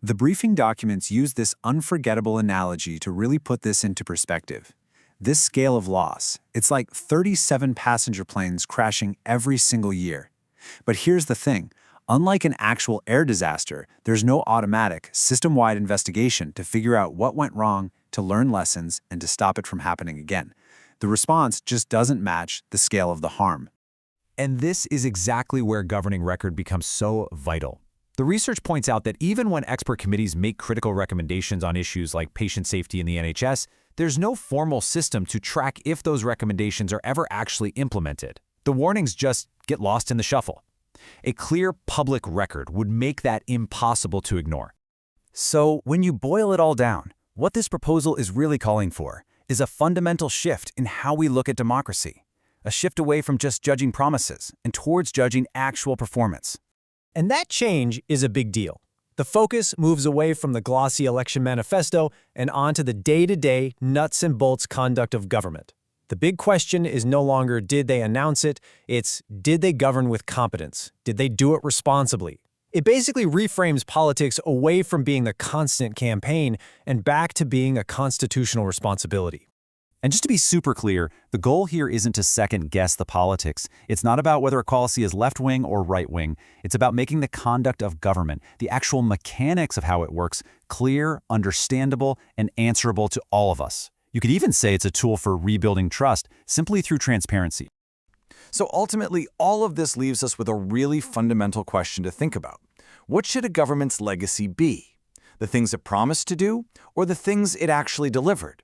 The briefing documents use this unforgettable analogy to really put this into perspective. This scale of loss, it's like 37 passenger planes crashing every single year. But here's the thing, unlike an actual air disaster, there's no automatic, system-wide investigation to figure out what went wrong, to learn lessons, and to stop it from happening again. The response just doesn't match the scale of the harm. And this is exactly where governing record becomes so vital. The research points out that even when expert committees make critical recommendations on issues like patient safety in the NHS, there's no formal system to track if those recommendations are ever actually implemented. The warnings just get lost in the shuffle. A clear public record would make that impossible to ignore. So, when you boil it all down, what this proposal is really calling for is a fundamental shift in how we look at democracy. A shift away from just judging promises and towards judging actual performance. And that change is a big deal. The focus moves away from the glossy election manifesto and onto the day-to-day nuts and bolts conduct of government. The big question is no longer did they announce it, it's did they govern with competence? Did they do it responsibly? It basically reframes politics away from being the constant campaign and back to being a constitutional responsibility. And just to be super clear, the goal here isn't to second-guess the politics. It's not about whether a policy is left-wing or right-wing. It's about making the conduct of government, the actual mechanics of how it works, clear, understandable, and answerable to all of us. You could even say it's a tool for rebuilding trust, simply through transparency. So ultimately, all of this leaves us with a really fundamental question to think about. What should a government's legacy be? The things it promised to do, or the things it actually delivered?